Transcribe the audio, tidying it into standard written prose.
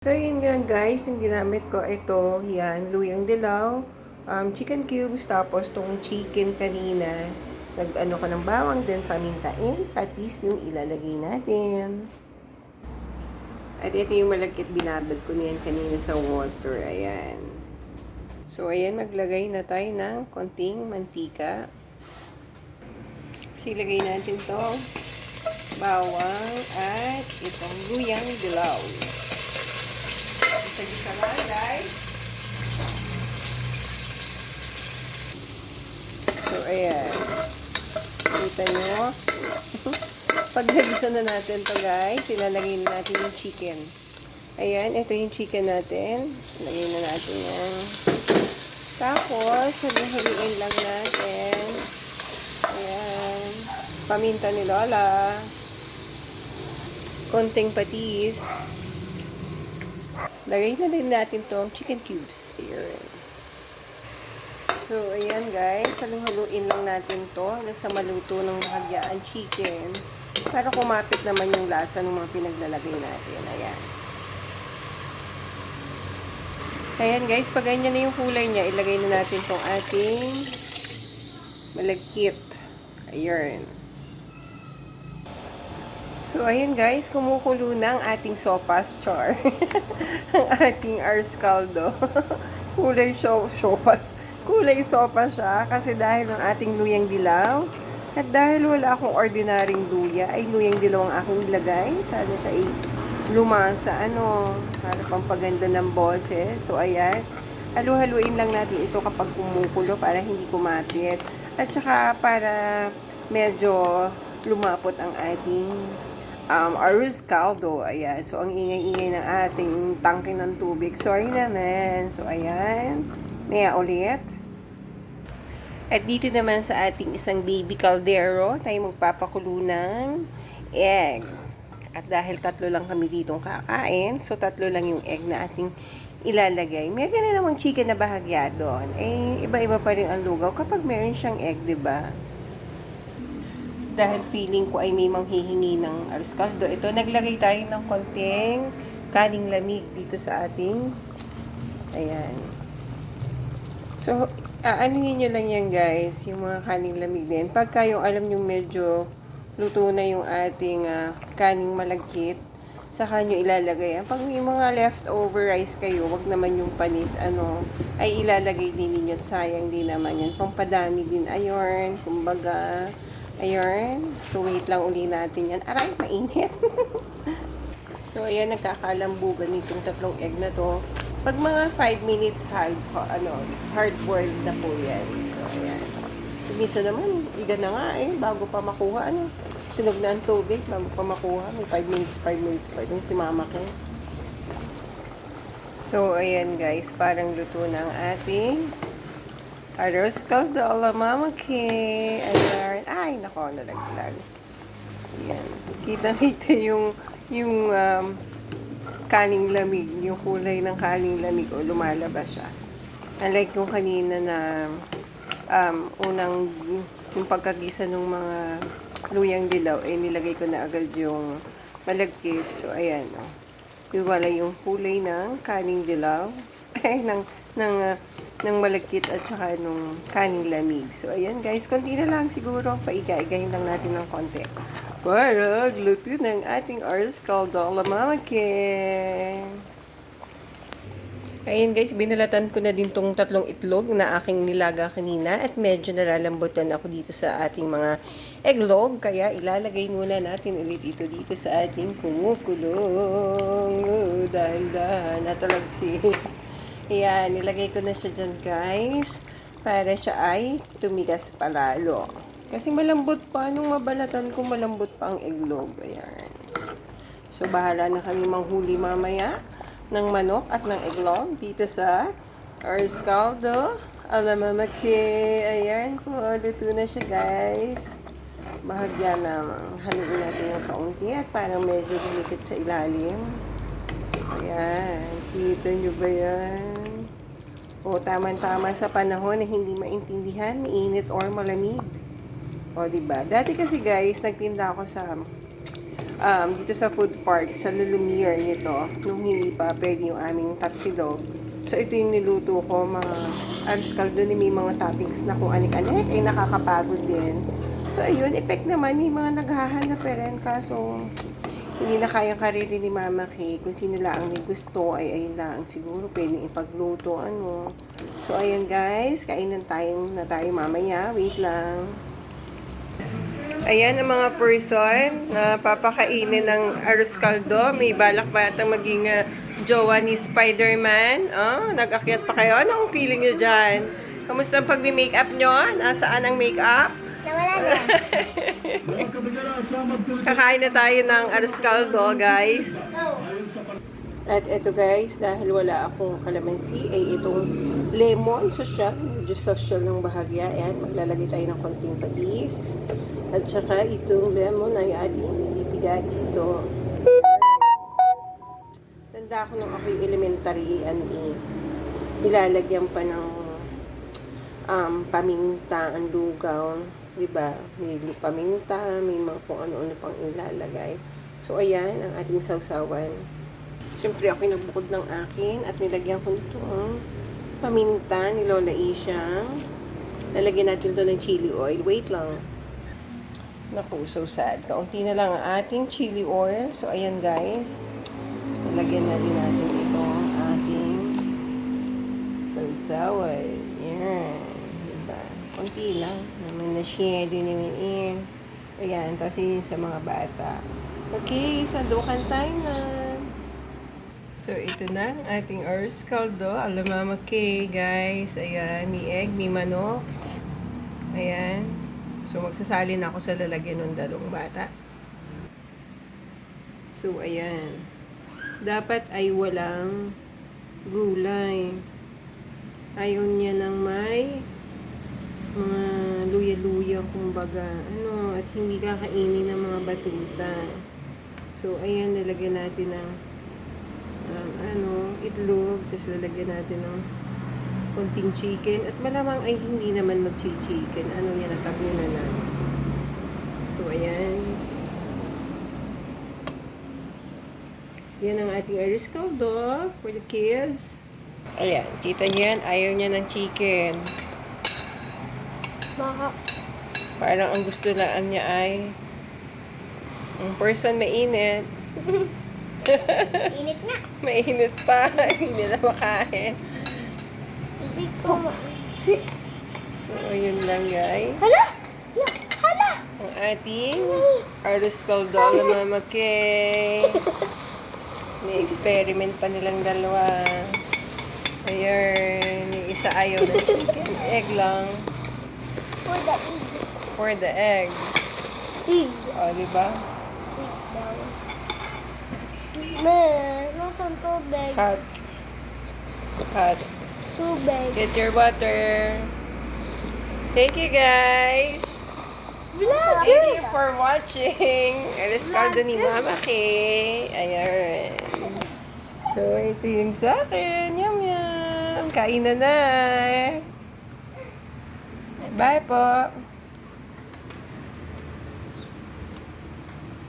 So, yun nga guys, yung ginamit ko, ito, yan, luyang dilaw, chicken cubes, tapos tong chicken kanina, nag-ano ko ng bawang, then pamintain, patis yung ilalagay natin. At ito yung malagkit binabad ko niyan kanina sa water, ayan. So, ayan, maglagay na tayo ng konting mantika. Silagay natin tong bawang at itong luyang dilaw. Isa-isa lang guys. So, ayan. Kita nyo. Pag nagisa na natin to guys, ilalagay na natin yung chicken. Ayan, ito yung chicken natin. Lagay na natin yan. Tapos, haluin lang natin. Ayan. Paminta ni Lola. Konting patis. Lagay na din natin tong chicken cubes. Ayan. So, ayan guys, haluin lang natin to hanggang sa maluto ng bahagya ang chicken para kumapit naman yung lasa ng mga pinaglalagay natin. Ayan. Ayan guys, pag ganyan na yung kulay niya, ilagay na natin tong ating malagkit. Ayan. So, ayan guys, kumukulo na ang ating sopas, char. Ang ating ars caldo. Kulay sopas. Kulay sopa siya kasi dahil ang ating luyang dilaw at dahil wala akong ordinaryong luya ay luyang dilaw ang aking ilagay. Sana siya ay lumasa para pampaganda ng boses. So ayan, halu-haluin lang natin ito kapag kumukulo para hindi kumapit at saka para medyo lumapot ang ating arroz caldo. Ayan, so ang ingay-ingay ng ating tangke ng tubig. Sorry naman. So ayan, maya ulit. At dito naman sa ating isang baby caldero, tayo magpapakulo ng egg. At dahil tatlo lang kami ditong kakain, so tatlo lang yung egg na ating ilalagay. Meron na namang chicken na bahagya doon. Eh, iba-iba pa rin ang lugaw kapag meron siyang egg, diba? Dahil feeling ko ay may manghihingi ng arroz caldo. Ito, naglagay tayo ng konting kaning lamig dito sa ating, ayan. So, aanuhin nyo lang yan guys, yung mga kaning lamig din. Pagka yung alam nyo medyo luto na yung ating kaning malagkit, saka nyo ilalagay. Pag may mga leftover rice kayo, wag naman yung panis, ay ilalagay din ninyo. Sayang din naman yan. Pampadami din, ayun, kumbaga, ayun. So, wait lang uli natin yan. Aray, mainit. So, ayan, nagkakalambugan itong tatlong egg na to. Pag mga 5 minutes hard-boiled na po yan. So, ayan. Minsan naman, iga na nga bago pa makuha, sunog na ang tubig, bago pa makuha. May 5 minutes pa itong si Mama Ken. So, ayan guys, parang luto na ang ating arroz caldo a la Mama Ken. Ayan. Ay, nako, nalaglag. Ayan. Kita-kita yung kaning lamig, yung kulay ng kaning lamig o lumalabas siya. Unlike yung kanina na unang yung pagkagisa ng mga luyang dilaw, nilagay ko na agad yung malagkit. So, ayan, iwala yung kulay ng kaning dilaw, ng malagkit at saka nung kaning lamig. So, ayan guys, konti na lang siguro, paiga-igahin lang natin ng konti. Para luto ng ating arroz caldo a la Mama Ken. Ayun guys, binalatan ko na din tong tatlong itlog na aking nilaga kanina at medyo nalalambutan ako dito sa ating mga eglog. Kaya ilalagay muna natin ulit ito dito sa ating kumukulong. Dahan-dahan, natalabsi. Ayan, nilagay ko na siya dyan guys para siya ay tumigas palalo. Kasi malambot pa, nung mabalatan ko malambot pa ang eglog. Ayan. So, bahala na kami manghuli mamaya ng manok at ng eglog dito sa arroz caldo a la Mama Ken. Ayan po, luto na siya guys. Bahagya lamang. Haluin natin yung kaunti at parang medyo dinikit sa ilalim. Ayan, kita nyo ba yan? O, tama-tama sa panahon na hindi maintindihan, mainit or malamig. O, diba? Dati kasi guys, nagtinda ako sa dito sa food park, sa Lumiere nito, nung hindi pa pwede yung aming tapsilog. So, ito yung niluto ko, mga arroz caldo ni may mga toppings na kung anik-anik, ay nakakapagod din. So, ayun, effect naman, may mga naghahanap pa rin, kaso hindi na kayang karili ni Mama Kay. Kung sino lang ang gusto, ay ayun lang siguro pwedeng ipagluto, ano. So, ayun guys, kainan na tayo mamaya. Wait lang. Ayan ang mga person na papakainin ng arroz caldo. May balak ba atang maging jowa ni Spider-Man? Oh, nag-akyat pa kayo. Anong feeling nyo dyan? Kamusta ang pag-makeup nyo? Nasaan ang makeup? Nawala na. Kakain na tayo ng arroz caldo, guys. At eto guys, dahil wala akong kalamansi, ay itong lemon social, medyo social ng bahagya. Ayan, maglalagay tayo ng konting patis. At saka itong lemon ay ating ipigati ito. Tanda ko nung ako'y elementary, nilalagyan pa ng paminta, ang lugaw. Diba? May paminta, may mga kung ano-ano pang ilalagay. So, ayan, ang ating sausawan. Siyempre, ako nagbukod ng akin at nilagyan ko nito paminta ni Lola Isha. Lalagyan natin ito ng chili oil. Wait lang. Naku, so sad. Kaunti na lang ang ating chili oil. So, ayan guys. Lalagyan na din natin ito ating sausawan. Yan. Diba? Kaunti lang. Naman na share din naman ayan. Tapos yun sa mga bata. Okay, sandukan tayo na. So, ito na ang ating arroz caldo. Alam Mama Kay, guys. Ayan, may egg, may manok. Ayan. So, magsasalin ako sa lalagyan ng dalawang bata. So, ayan. Dapat ay walang gulay. Ayaw niya ng may mga luya-luya, kumbaga. At hindi kakainin ng mga batuta. So, ayan, nalagyan natin ng itlog, tapos lalagyan natin ng konting chicken, at malamang ay hindi naman mag-chicken. Yan, natagno na lang. So, ayan. Yan ang ating arroz caldo for the kids. Ayan, kita niyo yan, ayaw niya ng chicken. Baka. Parang ang gusto lang niya ay ang person mainit. Init nga. Mainit pa. Hindi na makain. Hindi ko So, yun lang guys. Hala! Hala! Ang ating arroz caldo na Mama Kay. Ni-experiment pa nilang dalawa. Ayan. Yung isa ayaw ng chicken. Egg lang. For the egg. For the egg. Egg. O, diba? Egg daw. Nasaan tubig? Hot. Hot. Tubig. Get your water. Thank you guys. Vlogger! Thank you for watching. Arroz caldo ni Mama Kay. Ayan. So, ito yung sa akin. Yum, yum. Kain na na. Bye po.